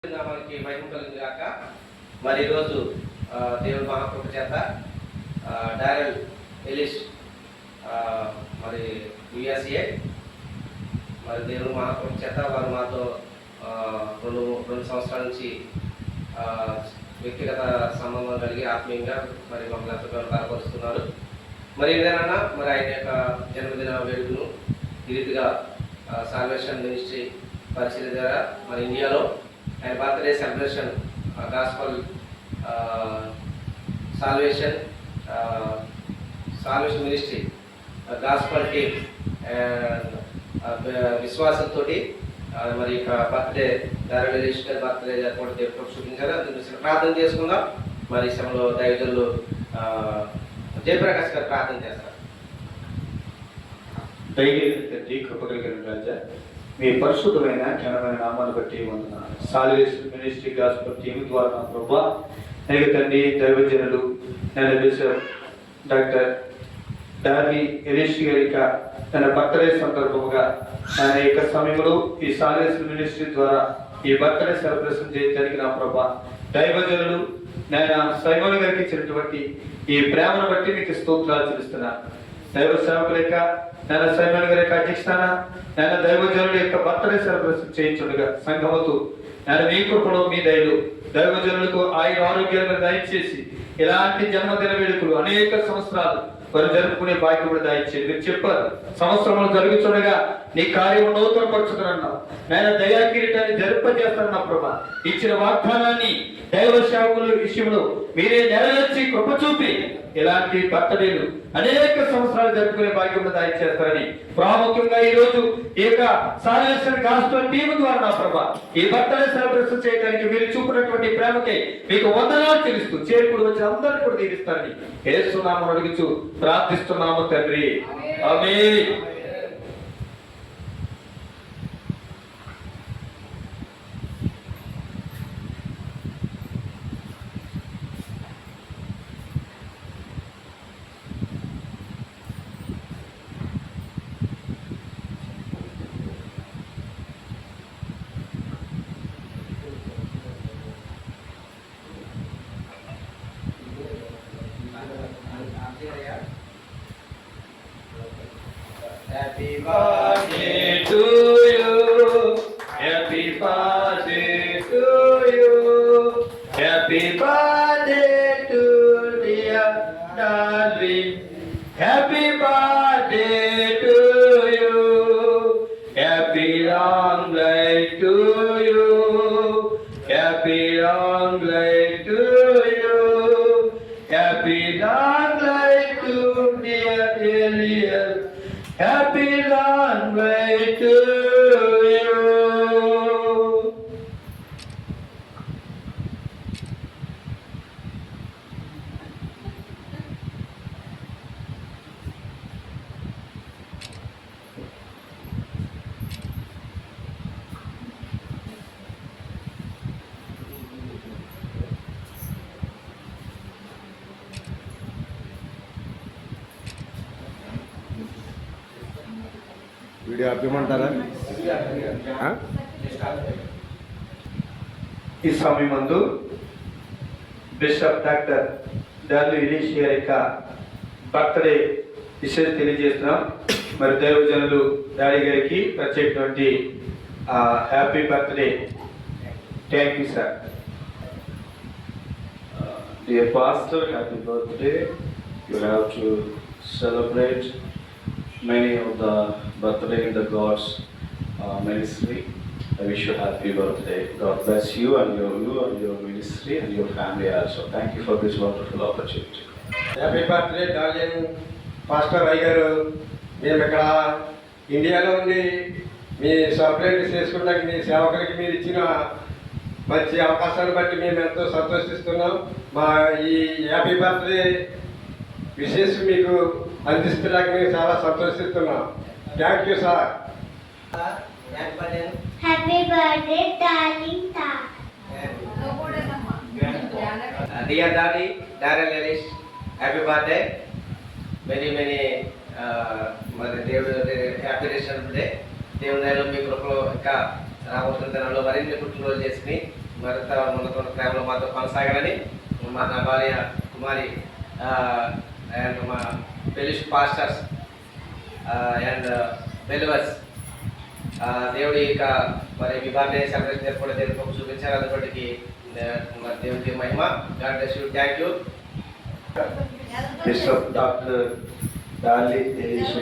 మనకి మహిమ కలిగింది కాక. మరి ఈరోజు దేవుని మహాకృప చేత డారెల్ ఎలిష్ మరి యుఎస్ఏ మరి దేవుని మహాకృప చేత వారు మాతో రెండు సంవత్సరాల నుంచి వ్యక్తిగత సంబంధం కలిగి ఆత్మీయంగా మరి మమ్మల్ని ఎంతగానో కనపరుస్తున్నారు. మరి ఏదైనా మరి ఆయన యొక్క జన్మదిన వేడుకను ఈ రీతిగా సాల్వేషన్ మినిస్ట్రీ పరిశీలన ద్వారా మరి ఇండియాలో ఆయన birthday celebration gospel salvation ministry gospel team విశ్వాసంతో మరి ఇక బర్త్డే ధారణ బర్త్డే కూడా చూపించారు. అందుకు ప్రార్థన చేసుకుందాం. మరి ఈ సమయంలో దైవజనులు జయప్రకాష్ గారు ప్రార్థన చేస్తారు. తండ్రి, కృపగలిగిన రాజా, మీ పరిశుద్ధమైన ఘనమైన నామాన్ని బట్టి వందనాలు. సాల్వేషన్ మినిస్ట్రీ గాస్పల్ టీమ్ ద్వారా నా ప్రభా అనేక తండ్రి దైవజనులు నేను బిషప్ డాక్టర్ డార్లీ ఎలిష్ గారి తన బర్త్డే సందర్భంగా ఆయన యొక్క సమయంలో ఈ సాల్వేషన్ మినిస్ట్రీ ద్వారా ఈ బర్త్డే సెలబ్రేషన్ చేయడానికి నా ప్రభా దైవజనులు నేను సైమోన్ గారికి ఇచ్చినటువంటి ఈ ప్రేమను బట్టి మీకు స్తోత్రాలు చెల్లిస్తున్నాను. దైవ సేవకుల యొక్క నేను సైమోన్ గారి యొక్క అధ్యక్షతన నేను దైవజనుల యొక్క బర్త్డే సెలబ్రేషన్ చేయించుండగా సంఘముతో నేను మీ కృపలో మీ దయలు దైవజనులకు ఆయన ఆరోగ్యాలను దయచేసి ఇలాంటి జన్మదిన వేడుకలు అనేక సంవత్సరాలు వారు జరుపుకునే భాగ్యం కూడా దయచేసి మీరు చెప్పారు. సంవత్సరంలో జరుగుతుండగా నీ కార్యం నూతనపరచుకున్నావు. నేను దయా కిరీటాన్ని జరుపజేస్తానన్న ప్రభా ఇచ్చిన వాగ్దానాన్ని దైవ సేవకుల విషయంలో మీరే నెరవేర్చి కృప చూపి ఇలాంటి బర్త్డేలు అనేక సంవత్సరాలు జరుపుకునే భాగ్యం దయచేస్తారని ప్రాముఖ్యంగా ఈ రోజు ఈ యొక్క సాల్వేషన్ గాస్పల్ టీమ్ ద్వారా నా ప్రభా ఈ బర్త్డే సెలబ్రేషన్ చేయడానికి మీరు చూపినటువంటి ప్రేమకే మీకు వందనాలు తెలుస్తూ చేరుకుడు వచ్చి అందరినీ కూడా దీవిస్తారని యేసునామమున అడుగుచు ప్రార్థిస్తున్నాము తండ్రి, ఆమేన్. Happy birthday to you. Happy birthday to you. Happy birthday to dear darling. Happy birthday to you. Happy long life to you. Happy long life to you. Happy long life to dear Elias. Happy long way to you. Video ఆపేయమంటారా? ఈ సమయమందు bishop doctor Darley Elish గారి యొక్క birthday విషయం తెలియజేస్తున్నాం. మరి దైవజనులు daddy గారికి ప్రత్యేకటువంటి happy birthday. Thank you sir. Dear Pastor, happy birthday. You have to celebrate many of the birthday in the God's ministry. I wish you happy birthday. God bless you and your ministry and your family also. Thank you for this wonderful opportunity. Happy birthday darling pastor అయ్య గారు. మేము ఇక్కడ ఇండియాలో ఉండి మీ celebrate చేసుకుంటానికి మీ సేవకులకి మీరు ఇచ్చిన మంచి అవకాశాన్ని బట్టి మేము ఎంతో సంతోషిస్తున్నాం. మా ఈ హ్యాపీ బర్త్డే విశేష మీకు అందిస్తున్నాక మేము చాలా సంతోషిస్తున్నాం. Thank you sir. Happy birthday, darling Tata. Dear Daddy, Daryl Ellis, happy birthday. Many మరి దేవుడు హ్యాపీ డే. దేవుని దయలో మీ కృపలో ఇంకా రాబోతున్న దినాల్లో మరిన్ని పుట్టినరోజు చేసుకుని మరింత ఉన్నత ప్రేమలో మాతో కొనసాగాలని నా భార్య కుమారి అండ్ మా పెలిష్ పాస్టర్స్ అండ్ బెలివర్స్ దేవుడి యొక్క మరి మీ బర్త్డే సెలబ్రేషన్ కూడా దేవుడికి చూపించారు. అందుకోటికి మరి దేవుడికి మహిమ. God bless you. Thank you. Mr. Dr. Dali Elisha